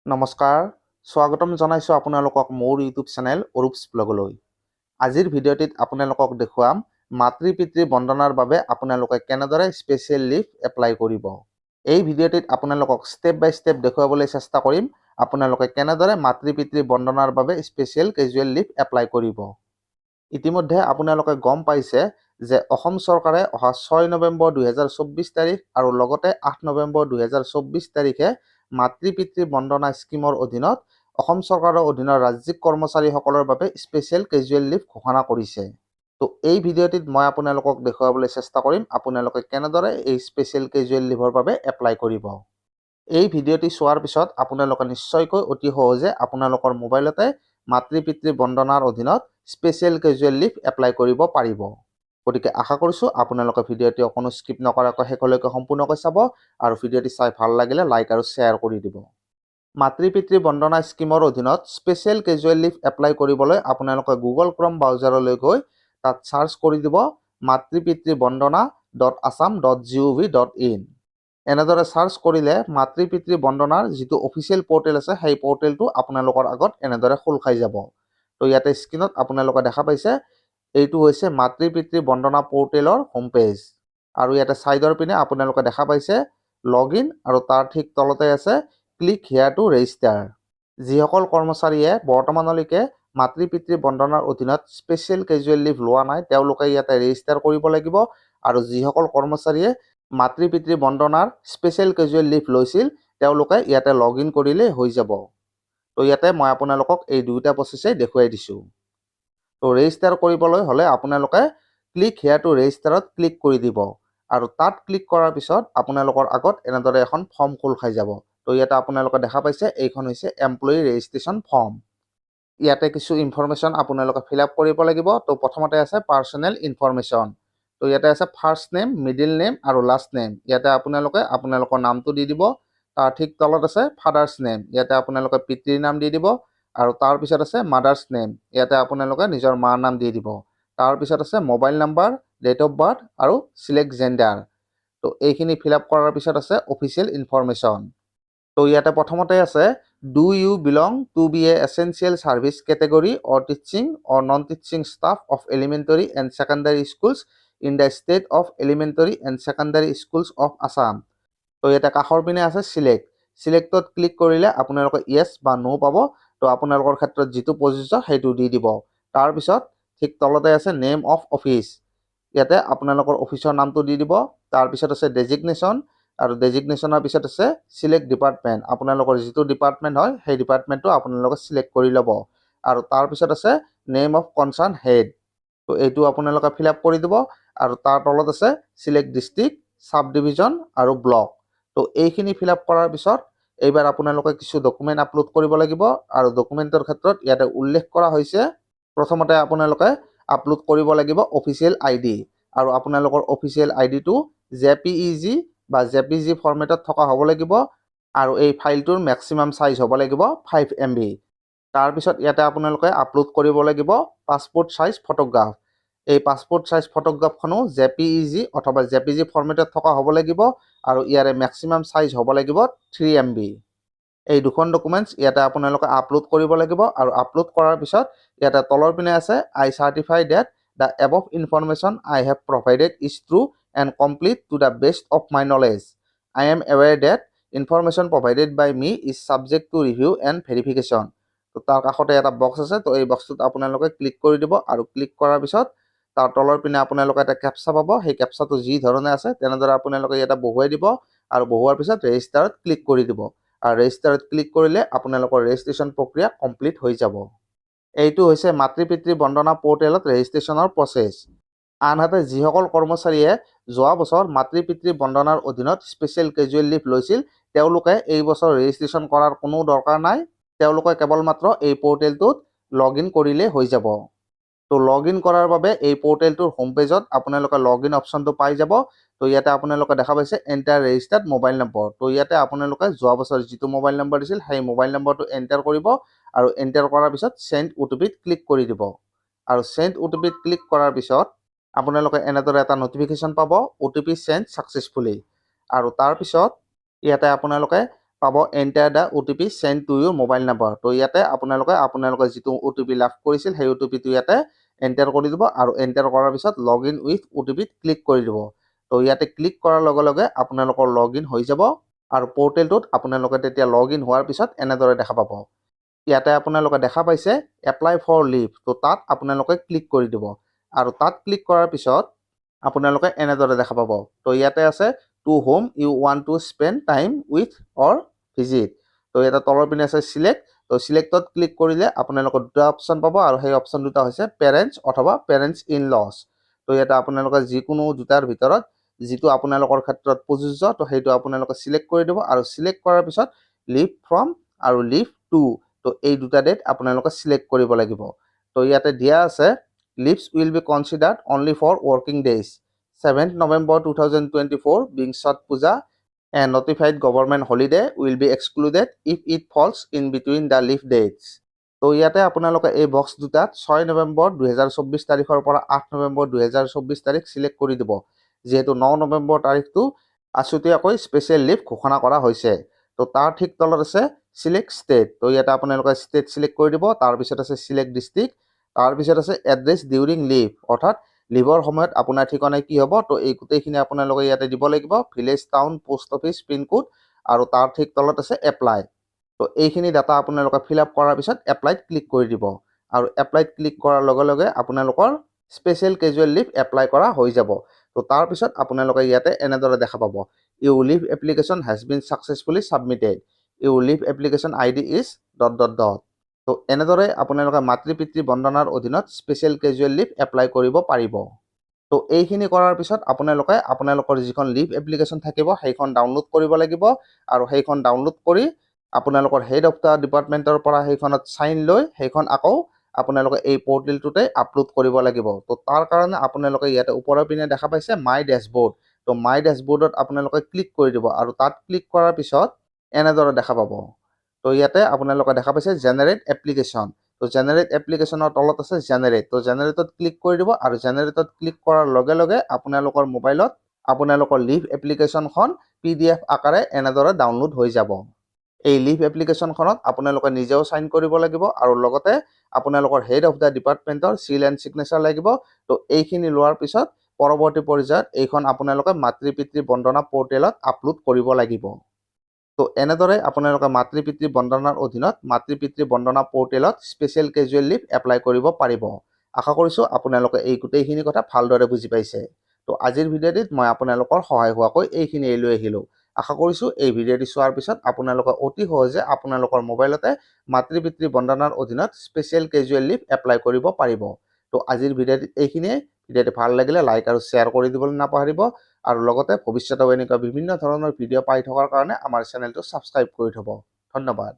নমস্কাৰ স্বাগতম জনাইছো আপোনালোকক মোৰ ইউটিউব চেনেল অৰুপছ ব্লগলৈ। আজিৰ ভিডিঅ'টিত আপোনালোকক দেখুৱাম মাতৃ পিতৃ বন্দনাৰ বাবে আপোনালোকে কেনেদৰে স্পেচিয়েল লিভ এপ্লাই কৰিব। এই ভিডিঅ'টিত আপোনালোকক ষ্টেপ বাই ষ্টেপ দেখুৱাবলৈ চেষ্টা কৰিম আপোনালোকে কেনেদৰে মাতৃ পিতৃ বন্দনাৰ বাবে স্পেচিয়েল কেজুৱেল লিভ এপ্লাই কৰিব। ইতিমধ্যে আপোনালোকে গম পাইছে যে অসম চৰকাৰে অহা 6 নৱেম্বৰ 2024 তাৰিখ আৰু লগতে 8 নৱেম্বৰ 2024 তাৰিখে মাতৃ পিতৃ বন্দনা স্কিমৰ অধীনত অসম চৰকাৰৰ অধীনৰ ৰাজ্যিক কৰ্মচাৰীসকলৰ বাবে স্পেচিয়েল কেজুৱেল লিভ ঘোষণা কৰিছে। তো এই ভিডিঅ'টিত মই আপোনালোকক দেখুৱাবলৈ চেষ্টা কৰিম আপোনালোকে কেনেদৰে এই স্পেচিয়েল কেজুৱেল লিভৰ বাবে এপ্লাই কৰিব। এই ভিডিঅ'টি চোৱাৰ পিছত আপোনালোকে নিশ্চয়কৈ অতি সহজে আপোনালোকৰ মোবাইলতে মাতৃ পিতৃ বন্দনাৰ অধীনত স্পেচিয়েল কেজুৱেল লিভ এপ্লাই কৰিব পাৰিব। গতিকে আশা কৰিছোঁ আপোনালোকে ভিডিঅ'টি অকণো স্কিপ নকৰাকৈ শেষলৈকে সম্পূৰ্ণকৈ চাব আৰু ভিডিঅ'টি চাই ভাল লাগিলে লাইক আৰু শ্বেয়াৰ কৰি দিব। মাতৃ পিতৃ বন্দনা স্কিমৰ অধীনত স্পেচিয়েল কেজুৱেল লিভ এপ্লাই কৰিবলৈ আপোনালোকে গুগল ক্ৰম ব্ৰাউজাৰলৈ গৈ তাত চাৰ্চ কৰি দিব মাতৃ পিতৃ bandana.assam.gov.in। এনেদৰে চাৰ্চ কৰিলে মাতৃ পিতৃ বন্দনাৰ যিটো অফিচিয়েল পৰ্টেল আছে সেই পৰ্টেলটো আপোনালোকৰ আগত এনেদৰে খোল খাই যাব। তো ইয়াতে স্ক্ৰীনত আপোনালোকে দেখা পাইছে এইটো হৈছে মাতৃ পিতৃ বন্দনা পৰ্টেলৰ হোম পেজ আৰু ইয়াতে সাইডৰ পিনে আপোনালোকে দেখা পাইছে লগ ইন আৰু তাৰ ঠিক তলতে আছে ক্লিক হিয়াৰ টু ৰেজিষ্টাৰ। যিসকল কৰ্মচাৰীয়ে বৰ্তমানলৈকে মাতৃ পিতৃ বন্দনাৰ অধীনত স্পেচিয়েল কেজুৱেল লিভ লোৱা নাই তেওঁলোকে ইয়াতে ৰেজিষ্টাৰ কৰিব লাগিব আৰু যিসকল কৰ্মচাৰীয়ে মাতৃ পিতৃ বন্দনাৰ স্পেচিয়েল কেজুৱেল লিভ লৈছিল তেওঁলোকে ইয়াতে লগ ইন কৰিলেই হৈ যাব। তো ইয়াতে মই আপোনালোকক এই দুয়োটা প্ৰচেছেই দেখুৱাই দিছোঁ। তো ৰেজিষ্টাৰ কৰিবলৈ হ'লে আপোনালোকে ক্লিক হিয়াৰ টু ৰেজিষ্টাৰত ক্লিক কৰি দিব আৰু তাত ক্লিক কৰাৰ পিছত আপোনালোকৰ আগত এনেদৰে এখন ফৰ্ম খোল খাই যাব। তো ইয়াতে আপোনালোকে দেখা পাইছে এইখন হৈছে এমপ্লয়ী ৰেজিষ্ট্ৰেশ্যন ফৰ্ম। ইয়াতে কিছু ইনফৰমেশ্যন আপোনালোকে ফিল আপ কৰিব লাগিব। তো প্ৰথমতে আছে পাৰ্চনেল ইনফৰমেশ্যন। তো ইয়াতে আছে ফাৰ্ষ্ট নেম, মিডিল নেম আৰু লাষ্ট নেম। ইয়াতে আপোনালোকে আপোনালোকৰ নামটো দি দিব। তাৰ ঠিক তলত আছে ফাদাৰ্ছ নেম। ইয়াতে আপোনালোকে পিতৃৰ নাম দি দিব আৰু তাৰপিছত আছে মাদাৰ্ছ নেম। ইয়াতে আপোনালোকে নিজৰ মাৰ নাম দি দিব। তাৰপিছত আছে mobile number, date of birth আৰু চিলেক্ট জেণ্ডাৰ। তো এইখিনি ফিল আপ কৰাৰ পিছত আছে অফিচিয়েল ইনফৰমেশ্যন। তো ইয়াতে প্ৰথমতে আছে do you belong to be a essential service category or teaching or non teaching staff of elementary and secondary schools in the state of elementary and secondary schools of Assam. তো ইয়াতে কাষৰ পিনে আছে select. চিলেক্টত click কৰিলে আপোনালোকে য়েছ বা নো পাব। তো আপোনালোকৰ ক্ষেত্ৰত যিটো প্ৰযোজ্য সেইটো দি দিব। তাৰপিছত ঠিক তলতে আছে নেম অফ অফিচ। ইয়াতে আপোনালোকৰ অফিচৰ নামটো দি দিব। তাৰপিছত আছে ডেজিগনেশ্যন আৰু ডেজিগনেশ্যনৰ পিছত আছে চিলেক্ট ডিপাৰ্টমেণ্ট। আপোনালোকৰ যিটো ডিপাৰ্টমেণ্ট হয় সেই ডিপাৰ্টমেণ্টটো আপোনালোকে চিলেক্ট কৰি ল'ব আৰু তাৰপিছত আছে নেম অফ কনচাৰ্ণ হেড। তো এইটো আপোনালোকে ফিল আপ কৰি দিব আৰু তাৰ তলত আছে চিলেক্ট ডিষ্ট্ৰিক্ট, চাব ডিভিজন আৰু ব্লক। তো এইখিনি ফিল আপ কৰাৰ পিছত এইবাৰ আপোনালোকে কিছু ডকুমেণ্ট আপলোড কৰিব লাগিব আৰু ডকুমেণ্টৰ ক্ষেত্ৰত ইয়াতে উল্লেখ কৰা হৈছে প্ৰথমতে আপোনালোকে আপলোড কৰিব লাগিব অফিচিয়েল ID আৰু আপোনালোকৰ অফিচিয়েল IDটো JPEG বা JPG ফৰ্মেটত থকা হ'ব লাগিব আৰু এই ফাইলটোৰ মেক্সিমাম চাইজ হ'ব লাগিব 5 MB। তাৰপিছত ইয়াতে আপোনালোকে আপলোড কৰিব লাগিব পাছপোৰ্ট চাইজ ফটোগ্ৰাফ। এই পাছপোৰ্ট চাইজ ফটোগ্ৰাফখনো JPEG অথবা JPG ফৰ্মেটত থকা হ'ব লাগিব আৰু ইয়াৰে মেক্সিমাম চাইজ হ'ব লাগিব 3 MB। এই দুখন ডকুমেণ্টছ ইয়াতে আপোনালোকে আপলোড কৰিব লাগিব আৰু আপলোড কৰাৰ পিছত ইয়াতে তলৰ পিনে আছে I certify that the above information I have provided is true and complete to the best of my knowledge. I am aware that information provided by me is subject to review and verification. তো তাৰ কাষতে এটা box আছে। তো এই বক্সটোত আপোনালোকে click কৰি দিব আৰু ক্লিক কৰাৰ পিছত তাৰ তলৰ পিনে আপোনালোকে এটা কেপচা পাব। সেই কেপচাটো যি ধৰণে আছে তেনেদৰে আপোনালোকে ইয়াতে বহুৱাই দিব আৰু বহুৱাৰ পিছত ৰেজিষ্টাৰত ক্লিক কৰি দিব আৰু ৰেজিষ্টাৰত ক্লিক কৰিলে আপোনালোকৰ ৰেজিষ্ট্ৰেশ্যন প্ৰক্ৰিয়া কমপ্লিট হৈ যাব। এইটো হৈছে মাতৃ পিতৃ বন্দনা পৰ্টেলত ৰেজিষ্ট্ৰেশ্যনৰ প্ৰচেছ। আনহাতে যিসকল কৰ্মচাৰীয়ে যোৱা বছৰ মাতৃ পিতৃ বন্দনাৰ অধীনত স্পেচিয়েল কেজুৱেল লিভ লৈছিল তেওঁলোকে এই বছৰ ৰেজিষ্ট্ৰেশ্যন কৰাৰ কোনো দৰকাৰ নাই। তেওঁলোকে কেৱল মাত্ৰ এই পৰ্টেলটোত লগ ইন কৰিলেই হৈ যাব। তো লগ ইন কৰাৰ বাবে এই পৰ্টেলটোৰ হোম পেজত আপোনালোকে লগ ইন অপশ্যনটো পাই যাব। তো ইয়াতে আপোনালোকে দেখা পাইছে এণ্টাৰ ৰেজিষ্টাৰ্ড মোবাইল নম্বৰ। তো ইয়াতে আপোনালোকে যোৱা বছৰ যিটো মোবাইল নম্বৰ দিছিল সেই মোবাইল নম্বৰটো এণ্টাৰ কৰিব আৰু এণ্টাৰ কৰাৰ পিছত চেণ্ড OTPত ক্লিক কৰি দিব আৰু চেণ্ড OTPত ক্লিক কৰাৰ পিছত আপোনালোকে এনেদৰে এটা নটিফিকেশ্যন পাব OTP চেণ্ড ছাকচেছফুলি। আৰু তাৰপিছত ইয়াতে আপোনালোকে পাব enter the OTP send to your mobile number. তো ইয়াতে আপোনালোকে যিটো OTP লাভ কৰিছিল সেই OTPটো ইয়াতে এণ্টাৰ কৰি দিব আৰু এণ্টাৰ কৰাৰ পিছত লগ ইন উইথ OTPত ক্লিক কৰি দিব। তো ইয়াতে ক্লিক কৰাৰ লগে লগে আপোনালোকৰ লগ ইন হৈ যাব আৰু পৰ্টেলটোত আপোনালোকে তেতিয়া লগ ইন হোৱাৰ পিছত এনেদৰে দেখা পাব। ইয়াতে আপোনালোকে দেখা পাইছে এপ্লাই ফৰ লিভ। তো তাত আপোনালোকে ক্লিক কৰি দিব আৰু তাত ক্লিক কৰাৰ পিছত আপোনালোকে এনেদৰে দেখা পাব। তো ইয়াতে আছে to whom you want to spend time with or visit. তো ইয়াতে তলৰ পিনে আছে চিলেক্ট। তো চিলেক্টত ক্লিক কৰিলে আপোনালোকে দুটা অপশ্যন পাব আৰু সেই অপশ্যন দুটা হৈছে পেৰেণ্টছ অথবা পেৰেণ্টছ ইন লছ। তো ইয়াতে আপোনালোকে যিকোনো দুটাৰ ভিতৰত যিটো আপোনালোকৰ ক্ষেত্ৰত প্ৰযোজ্য তো সেইটো আপোনালোকে চিলেক্ট কৰি দিব আৰু চিলেক্ট কৰাৰ পিছত লিভ ফ্ৰম আৰু লিভ টু। তো এই দুটা ডেট আপোনালোকে চিলেক্ট কৰিব লাগিব। তো ইয়াতে দিয়া আছে leaves will be considered only for working days 7th November 2024 being Chhat Puja and notified government holiday will be excluded if it falls in between the leave dates. তো ইয়াতে আপোনালোকে এই বক্স দুটাত 6 নৱেম্বৰ 2024 তাৰিখৰ পৰা 8 নৱেম্বৰ 2024 তাৰিখ চিলেক্ট কৰি দিব, যিহেতু 9 নৱেম্বৰ তাৰিখটো আছুতীয়াকৈ স্পেচিয়েল লিভ ঘোষণা কৰা হৈছে। তো তাৰ ঠিক তলত আছে চিলেক্ট ষ্টেট। তো ইয়াতে আপোনালোকে ষ্টেট চিলেক্ট কৰি দিব। তাৰপিছত আছে চিলেক্ট ডিষ্ট্ৰিক্ট, তাৰপিছত আছে এড্ৰেছ ডিউৰিং লিভ, অৰ্থাৎ লিভৰ সময়ত আপোনাৰ ঠিকনা কি হ'ব। তো এই গোটেইখিনি আপোনালোকে ইয়াতে দিব লাগিব, village, town, post office, pin code আৰু তাৰ ঠিক তলত আছে এপ্লাই। তো এইখিনি ডাটা আপোনালোকে ফিল আপ কৰাৰ পিছত এপ্লাইত ক্লিক কৰি দিব আৰু এপ্লাইত ক্লিক কৰাৰ লগে লগে আপোনালোকৰ স্পেচিয়েল কেজুৱেল লিভ এপ্লাই কৰা হৈ যাব। তো তাৰপিছত আপোনালোকে ইয়াতে এনেদৰে দেখা পাব your leave application has been successfully submitted, your leave application ID is ... তো এনেদৰে আপোনালোকে মাতৃ পিতৃ বন্দনাৰ অধীনত স্পেচিয়েল কেজুৱেল লিভ এপ্লাই কৰিব পাৰিব। তো এইখিনি কৰাৰ পিছত আপোনালোকে আপোনালোকৰ যিখন লিভ এপ্লিকেশ্যন থাকিব সেইখন ডাউনলোড কৰিব লাগিব আৰু সেইখন ডাউনলোড কৰি আপোনালোকৰ হেড অফ দ্য ডিপাৰ্টমেণ্টৰ পৰা সেইখনত চাইন লৈ সেইখন আকৌ আপোনালোকে এই পৰ্টেলটোতে আপলোড কৰিব লাগিব। তো তাৰ কাৰণে আপোনালোকে ইয়াতে ওপৰৰ পিনে দেখা পাইছে মাই ডেছবৰ্ড। তো মাই ডেছবৰ্ডত আপোনালোকে ক্লিক কৰি দিব আৰু তাত ক্লিক কৰাৰ পিছত এনেদৰে দেখা পাব। তো ইয়াতে আপোনালোকে দেখা পাইছে জেনেৰেট এপ্লিকেশ্যন। তো জেনেৰেট এপ্লিকেশ্যনৰ তলত আছে জেনেৰেট। তো জেনেৰেটত ক্লিক কৰি দিব আৰু জেনেৰেটত ক্লিক কৰাৰ লগে লগে আপোনালোকৰ মোবাইলত আপোনালোকৰ লিভ এপ্লিকেশ্যনখন PDF আকাৰে এনেদৰে ডাউনলোড হৈ যাব। এই লিভ এপ্লিকেশ্যনখনত আপোনালোকে নিজেও চাইন কৰিব লাগিব আৰু লগতে আপোনালোকৰ হেড অফ দ্য ডিপাৰ্টমেণ্টৰ চিল এণ্ড ছিগনেচাৰ লাগিব। তো এইখিনি লোৱাৰ পিছত পৰৱৰ্তী পৰ্যায়ত এইখন আপোনালোকে মাতৃ পিতৃ বন্দনা পৰ্টেলত আপলোড কৰিব লাগিব। তো এনেদৰে আপোনালোকে মাতৃ পিতৃ বন্দনাৰ অধীনত মাতৃ পিতৃ বন্দনা পৰ্টেলত স্পেচিয়েল কেজুৱেল লিভ এপ্লাই কৰিব পাৰিব। আশা কৰিছোঁ আপোনালোকে এই গোটেইখিনি কথা ভালদৰে বুজি পাইছে। তো আজিৰ ভিডিঅ'টিত মই আপোনালোকৰ সহায় হোৱাকৈ এইখিনি লৈ আহিলোঁ। আশা কৰিছোঁ এই ভিডিঅ'টি চোৱাৰ পিছত আপোনালোকে অতি সহজে আপোনালোকৰ মোবাইলতে মাতৃ পিতৃ বন্দনাৰ অধীনত স্পেচিয়েল কেজুৱেল লিভ এপ্লাই কৰিব পাৰিব। তো আজিৰ ভিডিঅ'টিত এইখিনিয়ে। ভিডিঅ'টি ভাল লাগিলে লাইক আৰু শ্বেয়াৰ কৰি দিবলৈ নাপাহৰিব আৰু লগতে ভৱিষ্যতেও এনেকুৱা বিভিন্ন ধৰণৰ ভিডিঅ' পাই থকাৰ কাৰণে আমাৰ চেনেলটো ছাবস্ক্ৰাইব কৰি থ'ব। ধন্যবাদ।